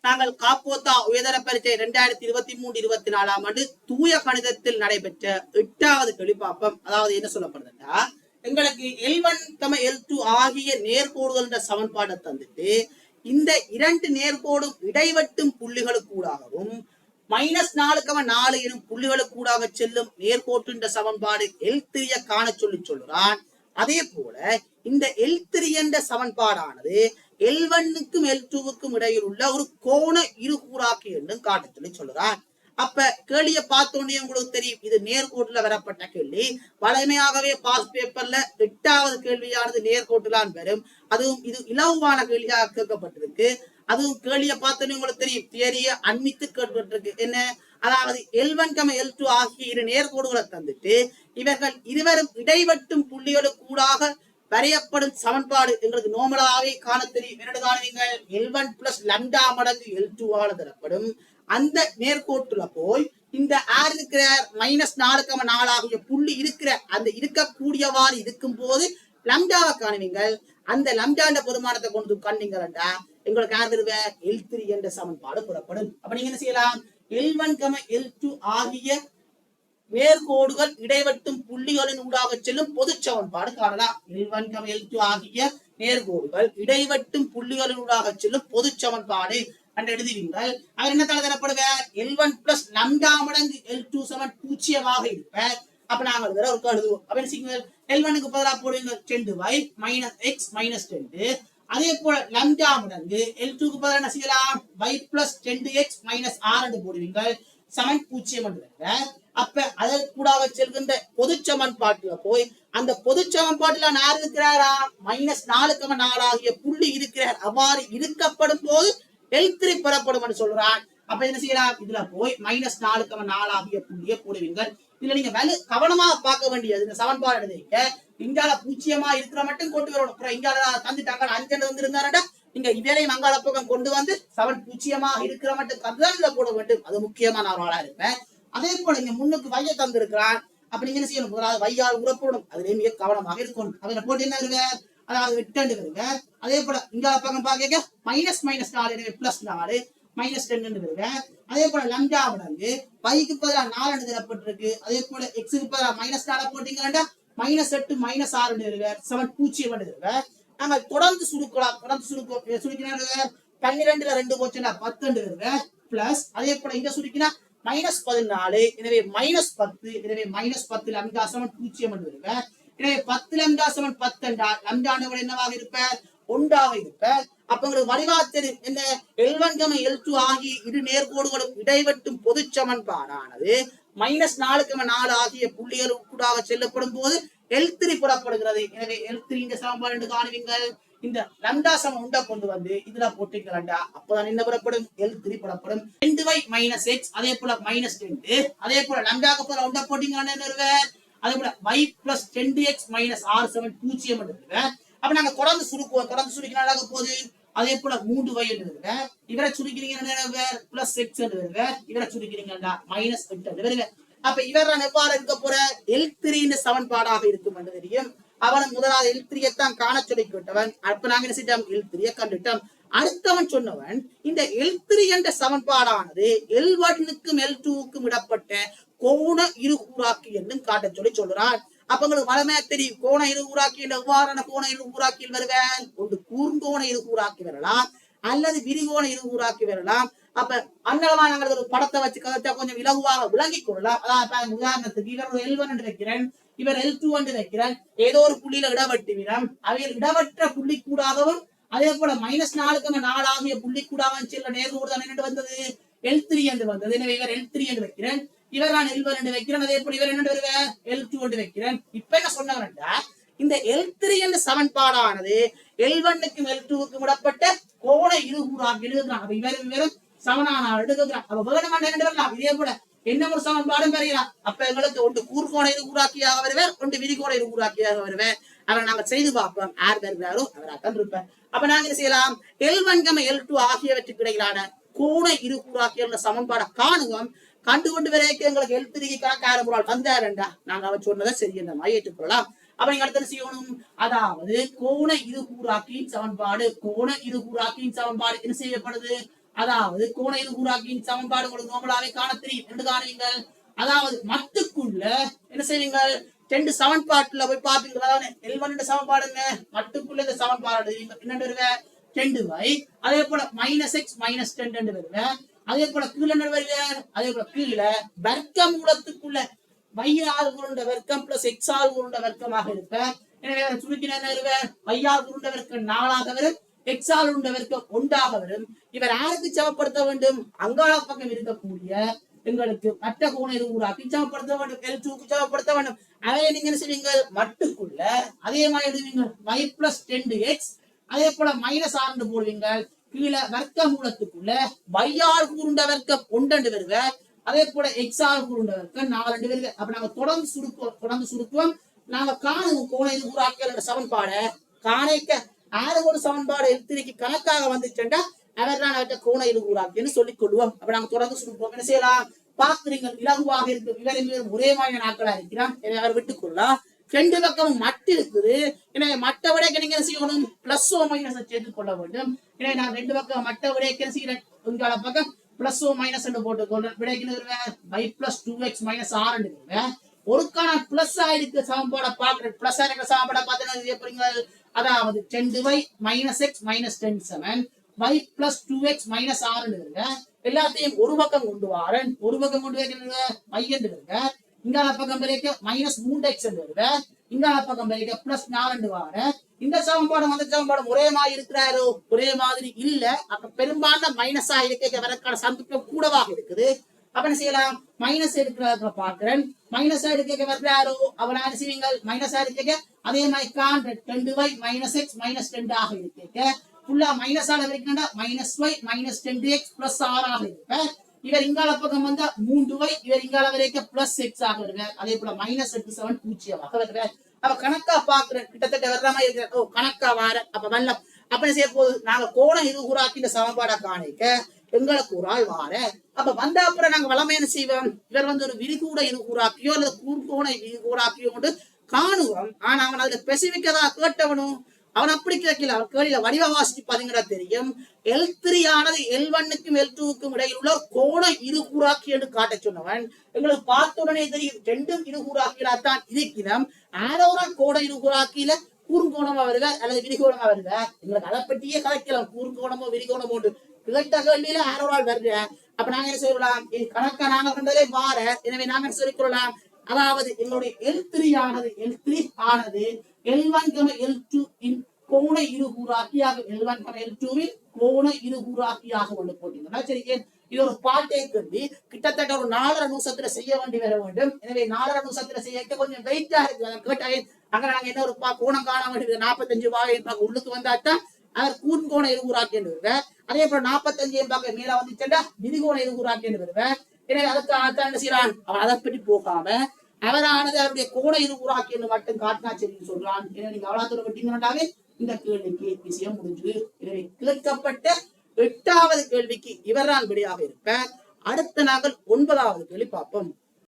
நாங்கள் காப்போத்தா உயர்தர பரீட்சை 2023-24 ஆண்டு தூய கணிதத்தில் நடைபெற்ற 8வது கேள்வி பார்ப்போம். அதாவது என்ன சொல்லப்படுதுன்னா, எங்களுக்கு L1, L2 ஆகிய நேர்கோடுகள் என்ற சமன்பாட்டை தந்துட்டு இந்த இரண்டு நேர்கோடும் இடைவெட்டும் புள்ளிகளுக்கூடாகவும் -4,4 எனும் புள்ளிகளுக்கூடாக செல்லும் நேர்கோட்டு என்ற சமன்பாடு L3 காண சொல்லுறான். அதே போல இந்த L3 என்ற சமன்பாடானது L1க்கும் L2க்கும் இடையில் உள்ள ஒரு கோண இருகூறாக்கி என்றும் காட்ட சொல்லுறான். அப்ப கேள்வியை பார்த்தோன்னே உங்களுக்கு தெரியும், இது நேர்கோட்டுல வரப்பட்ட கேள்வி. வழமையாகவே பாஸ் பேப்பர்ல 8வது கேள்வியானது நேர்கோட்டுலான் வரும். அதுவும் இது இலவான கேள்வியாக கேட்கப்பட்டிருக்கு. அதுவும் கேள்வியை பார்த்தோன்னே உங்களுக்கு தெரியும், தியரியை அண்மித்து கேட்கப்பட்டிருக்கு. என்ன, அதாவது L1, L2 ஆகிய இரு நேர்கோடுகளை தந்துட்டு இவர்கள் இருவரும் இடைவெட்டும் புள்ளிகளுக்கூடாக வரையப்படும் சமன்பாடு எங்களுக்கு நோமலாவே காண தெரியும். என்னோட காணுவீங்கள், L1 + λ மடங்கு L2 ஆல் தரப்படும் அந்த நேர்கோட்டுல போய் இந்த ஆர் இருக்கிற -4,4 ஆகிய புள்ளி இருக்கிற அந்த இருக்கக்கூடியவாறு இருக்கும் போது லம்டாவை காணுவீங்கள். அந்த லம்டாண்ட பெருமானத்தை கொண்டு கண்டீங்களா எங்களுக்கு யார் வருவ L3 என்ற சமன்பாடு புறப்படும். அப்ப நீங்க என்ன செய்யலாம், L1, L2 ஆகிய நேர்கோடுகள் இடைவெட்டும் புள்ளிகளின் ஊடாக செல்லும் பொது சமன்பாடு காணலாம். L1, L2 ஆகிய நேர்கோடுகள் இடைவெட்டும் புள்ளிகளின் ஊடாக செல்லும் பொது சமன்பாடு என்று எழுதுவீங்கள். அவர் என்ன தரப்படுவ, L1 + λ மடங்கு L2 0 இருப்ப. அப்ப நாங்கள் ஒரு எழுதுவோம். அப்ப என்ன L1க்கு பதிலாக போடுவீங்க 10y - x - 10. அதே போல λ மடங்கு L2க்கு பதிலாக என்ன செய்யலாம், y + 10x - 6 போடுவீங்கள். 0 அப்ப அதற்கூடாக செல்கின்ற பொது சமன்பாட்டுல போய் அந்த பொது சமன்பாட்டுல யார் இருக்கிறாரா, -4,4 ஆகிய புள்ளி இருக்கிறார். அவ்வாறு இருக்கப்படும் போது L3 பெறப்படும் சொல்றான். அப்ப என்ன செய்யலாம், இதுல போய் -4,4 ஆகிய புள்ளியை போடுவீங்கள். இதுல நீங்க கவனமா பார்க்க வேண்டியது, இந்த சமன்பாடு எழுதிக்க இங்கால 0 இருக்கிற மட்டும் கொண்டு வரணும். அப்புறம் இங்கால தந்துட்டாங்க 5 வந்து இருந்தாருடா, நீங்க இவரையும் அங்கால பக்கம் கொண்டு வந்து 0 இருக்கிற மட்டும் கருதான் போட வேண்டும். அது முக்கியமான ஒரு ஆளா இருப்பேன். அதே போல இங்க முன்னுக்கு வைய தந்திருக்கிறான். அப்ப நீங்க என்ன செய்யணும், வையால் உறப்படும். அதுல மிக கவனமாக இருக்கணும். அதுல போட்டு என்ன இருக்க, அதாவது 8 இருக்க. அதே போல இங்கால பக்கம் பாக்க -4 எனவே +4 -10 இருக்க. அதே போல லம்டா மடங்கு வைக்கு பதிலா 4 தரப்பட்டிருக்கு. அதே போல எக்ஸுக்கு பதிலா -4 போட்டீங்கன்னா -8 - 6 இருக்க. 0 இருக்க. நாங்க தொடர்ந்து சுருக்கலாம். தொடர்ந்து சுருக்கினா 12ல 2 போச்சுன்னா 10 இருக்க. பிளஸ் அதே போல இங்க சுருக்கினா -14 எனவே -10 எனவே -10 லம்டா 0 இருக்க. எனவே 10 லம்டா 10 என்றால் லம்டாண்ட விட என்னவாக இருப்ப, 1 இருப்ப. அப்ப உங்களுக்கு வடிவா தெரியும் என்ன, L1, L2 ஆகிய இரு நேர்கோடுகளும் இடைவெட்டும் பொது சமன்பாடானது -4,4 ஆகிய புள்ளிகளுக்கூடாக செல்லப்படும் போது L3 புறப்படுகிறது. எனவே L3 இந்த சமன்பாடு என்று காணுவீங்கள். இந்த லம்டா சமம் உண்டை கொண்டு வந்து இதுல போட்டீங்களா, அப்பதான் என்ன புறப்படும், L3 புறப்படும். 2y - x அதே போல -10 அதே போல லம்டாக்கு போல உண்டை போட்டீங்கன்னா என்ன இருக்க, அதே போல y + 10x - 6 0 இருக்க. அப்ப நாங்க தொடர்ந்து சுருக்குவோம். தொடர்ந்து சுருக்கினா போகுது. அதே போல 3y இருக்க. இவரை சுருக்கிறீங்கன்னா +6 இருக்க. இவரை சுருக்கிறீங்கன்னா -8 இருக்க. அப்ப இவர் எவ்வாறு இருக்க போற, L3 சமன்பாடாக இருக்கும் என்று தெரியும். அவன் முதலாவது L3 தான் காண சொல்லி விட்டவன். அப்ப நாங்க என்ன செஞ்சோம், L3 கண்டுட்டோம். அடுத்தவன் சொன்னவன் இந்த L3 என்ற சமன்பாடானது L1க்கும் L2க்கும் இடப்பட்ட கோண இருகூறாக்கி என்றும் காட்ட சொல்லுறான். அப்ப உங்களுக்கு வளமையா தெரியும், கோண இருகூறாக்கி எவ்வாறான கோண இருகூறாக்கியில் வருவேன், ஒன்று கூர்ங்கோண இருகூறாக்கி வரலாம் அல்லது விரிகோண இருகூறாக்கி வரலாம். அப்ப அன்னளவா நாங்கள் ஒரு படத்தை வச்சு கதைச்சா கொஞ்சம் இலகுவாக விளங்கிக் கொள்ளலாம். அதாவது உதாரணத்துக்கு இவர் L1 என்று வைக்கிறேன், இவர் L2 என்று வைக்கிறேன். ஏதோ ஒரு புள்ளியில இடவெட்டு வினம் அவையில் இடவற்ற புள்ளி கூடாகவும் அதே போல -4,4 ஆகிய புள்ளி கூடாகவும் செல்ல நேர்கோடு தான் என்ன வந்தது, L3 என்று வந்தது. எனவே இவர் L3 என்று வைக்கிறேன், இவர் நான் L1 என்று வைக்கிறேன். அதே போல இவர் என்ன வருவேன், L2 என்று வைக்கிறேன். இப்ப என்ன சொன்னவன்டா, இந்த L3 என்ற சமன்பாடானது L1க்கும் L2க்கும் இடப்பட்ட கோண இருகூறாக்கி எழுதுகிறான். அப்ப இவரும் சமனான எழுதுகிறான். அப்ப வேணுமான என்ன வரலாம், இதே போல என்ன ஒரு சமன்பாடும் பெறலாம். அப்ப எங்களுக்கு ஒன்று கூர்கோண இருகூறாக்கியாக வருவேன், ஒன்று விரிகோண இருகூறாக்கியாக வருவேன். அவரை நாங்க செய்து பார்ப்போம். யார் வருகிறாரோ அவராக இருப்பேன். அப்ப நாங்க என்ன செய்யலாம், L1, L2 ஆகியவற்றுக்கு இடையிலான கோண இருகூறாக்கிய சமன்பாடை காணுவோம். கண்டுகொண்டு வரைக்கும் எங்களுக்கு L3 கணக்காரமுறால் வந்தாருண்டா நாங்க அவர் சொன்னதை சரி என்ற மாதிரி ஏற்றுக்கொள்ளலாம். அப்ப நீங்க அடுத்த செய்யணும், அதாவது கோண இருகூறாக்கியின் சமன்பாடு. கோண இருகூறாக்கியின் சமன்பாடு என்ன செய்யப்படுது, அதாவது கோண இருகூறாக்கியின் சமன்பாடு உங்களுக்கு நோமலாவே காண தெரியும் என்று காணுவீங்கள். அதாவது மட்டுக்குள்ள என்ன செய்வீங்க, ரெண்டு சமன்பாட்டுல போய் பாப்பீங்களா, L1 சமன்பாடுங்க மட்டுக்குள்ள இந்த சமன்பாடு என்ன வருவேன் 2y, அதே போல -x-10 வருவேன். அதே போல கீழே என்ன வருவேன், அதே போல கீழே வர்க்க மூலத்துக்குள்ள y ஆல் உருண்ட வர்க்கம் பிளஸ் x ஆல் உருண்ட வர்க்கமாக இருப்பேன். எனவே சுருக்கின என்ன வருவேன், y ஆல் உருண்ட வர்க்கம் 4ஆக வரும், x ஆல் உருண்ட வர்க்கம் 1ஆக வரும். இவர் யாருக்கு சமப்படுத்த வேண்டும், அங்காள பக்கம் இருக்கக்கூடிய எங்களுக்கு மற்ற கோண இருகூறாக்கி சமப்படுத்த வேண்டும், L2க்கு சமப்படுத்த வேண்டும். அதை நீங்க என்ன செய்வீங்க, மட்டுக்குள்ள அதே மாதிரி எழுதுவீங்க y plus 10x, அதே போல -6 போடுவீங்க. கீழே வர்க்க மூலத்துக்குள்ள y ஆல் உருண்ட வர்க்கம் 1 வருவேன், அதே போல x ஆல் உருண்ட வர்க்கம் 4 வருவேன். அப்ப நாங்க தொடர்ந்து சுருக்குவோம். நாங்க காணும் கோண இருகூறாக்கியோட சமன்பாடு காணைக்க ஒரு சமன்பாடு எழுத்திரிக்கு கணக்காக வந்துச்சுட்டா அவர் தான் அவற்றை கோண இருகூறாக்கின்னு சொல்லிக் கொள்வோம். அப்ப நாங்க தொடர்ந்து சுருக்குவோம். என்ன செய்யலாம், பாக்குறீங்க இலகுவாக இருக்கு, இவரின் ஒரே மாதிரி நாட்களா இருக்கிறான். எனவே அவர் விட்டுக்கொள்ளலாம். ரெண்டு பக்கமும் மட்டு இருக்குது. எனவே மட்ட விடைக்கு நீங்க என்ன செய்யணும், பிளஸ் ஓ மைனஸ் சேர்த்து கொள்ள வேண்டும். எனவே நான் ரெண்டு பக்கம் மட்ட விடைக்கு என்ன செய்யறேன், உங்களோட பக்கம் பிளஸ் ஓ மைனஸ் போட்டுக்கொள்றேன். விடைக்கு y plus 2x minus 6 ஒருக்கான பிளஸ் ஆயிருக்கு சமன்பாட பாக்குறேன். பிளஸ் ஆயிருக்கிற சமன்பாட பார்த்து அதாவது 10y minus x minus 10 7 y plus 2x minus 6 எல்லாத்தையும் ஒரு பக்கம் கொண்டு வரேன். ஒரு பக்கம் கொண்டு வைக்கிறது y என்று இருக்க, இங்கால பக்கம் வரைக்க -3x வருது, இங்கால பக்கம் வரைக்க +4 வார. இந்த சமன்பாடும் அந்த சமன்பாடும் ஒரே மாதிரி இருக்கிறாரோ, ஒரே மாதிரி இல்ல. அப்ப பெரும்பாலான மைனஸா இருக்க வரக்கான சந்தர்ப்பம் கூடவாக இருக்குது. அப்ப என்ன செய்யலாம், மைனஸ் எடுக்கிறத பாக்குறேன். மைனஸா எடுக்க வர்றாரோ அவன் என்ன செய்வீங்க, மைனஸா இருக்க அதே மாதிரி 10y -x -10 ஆக இருக்க ஃபுல்லா மைனஸ் ஆக இருக்கா, -y -10x +6 ஆக இருப்ப. இவர் இங்கால பக்கம் வந்தா 3y, இவர் இங்கால வரைக்கும் +x ஆக வருவார். அதே போல -8 7 பூஜ்ஜியமாக வருவார். அப்ப கணக்கா பாக்குறேன், கிட்டத்தட்ட வர்ற மாதிரி இருக்கிற. ஓ கணக்கா வார அப்ப வரல. அப்ப செய்ய போது நாங்க கோண இருகூறாக்கி இந்த சமன்பாடை காணிக்க எங்களுக்கு ஒரு ஆள் வார. அப்ப வந்த அப்புறம் நாங்க வளமை என்ன செய்வோம், இவர் ஒரு விரிகூட இருகூறாக்கியோ அல்லது கூர்கோண இருகூறாக்கியோ கொண்டு காணுவோம். ஆனா அவன் அதுல ஸ்பெசிபிக்கதா கேட்டவனும் அவன் அப்படி கேட்கல. அவன் கேள்வியில வடிவ வாசிச்சு பாத்தீங்கன்னா தெரியும், L3 ஆனது L1க்கும் L2க்கும் இடையில் உள்ள கோண இருகூறாக்கி என்று காட்ட சொன்னவன் எங்களுக்கு பார்த்த உடனே தெரியும் ரெண்டும் இருகூறாக்கியா தான் இருக்கிறோம். ஆரோரா கோண இருகூறாக்கியில கூர்கோணமா வருவ அல்லது விரிகோணமா வருவ, எங்களுக்கு அதை பற்றியே கலைக்கலாம். கூர்கோணமோ விரிகோணமோ கேட்ட கேள்வியில ஆரோரால் வருக. அப்ப நாங்க என்ன சொல்லலாம், கணக்கா நாங்க கண்டதே வார. எனவே நாங்க என்ன சொல்லிக் கொள்ளலாம், அதாவது எங்களுடைய L3 ஆனது L1 L2 இன் கோண இருகூறாக்கியாக, L1 L2 கோண இருகூறாக்கியாக கொண்டு போட்டீங்கன்னா சரி. இது ஒரு பாட்டை கருதி கிட்டத்தட்ட ஒரு 4.5 நிமிஷத்துல செய்ய வேண்டி வர வேண்டும். எனவே 4.5 நிமிஷத்துல செய்ய கொஞ்சம் வெயிட்டா இருக்கு. கேட்டாங்க அங்க நாங்க என்ன ஒரு கோணம் காண வேண்டியது 45 பாக உள்ளுக்கு வந்தாத்தான் அவர் கூர்கோண இருகூறாக்கி என்று வருவார். அதே போல 45 பாக்க மேல வந்துச்சுட்டா விரிகோண இருகூறாக்கி என்று வருவார். எனவே அதுக்கு என்ன செய்யறான், அவன் அதை பற்றி போகாம அவரானது அவருடைய கோண இருகூறாக்கி என்று மட்டும் காட்டினா சரி சொல்றான். எனவே நீங்க அவ்வளவு விட்டீங்கன்னாவே இந்த கேள்விக்கு விஷயம் முடிஞ்சு. எனவே கேட்கப்பட்ட 8வது கேள்விக்கு இவர்தான் விடையாக இருப்பார். அடுத்த நாங்கள் 9வது கேள்வி பார்ப்போம்.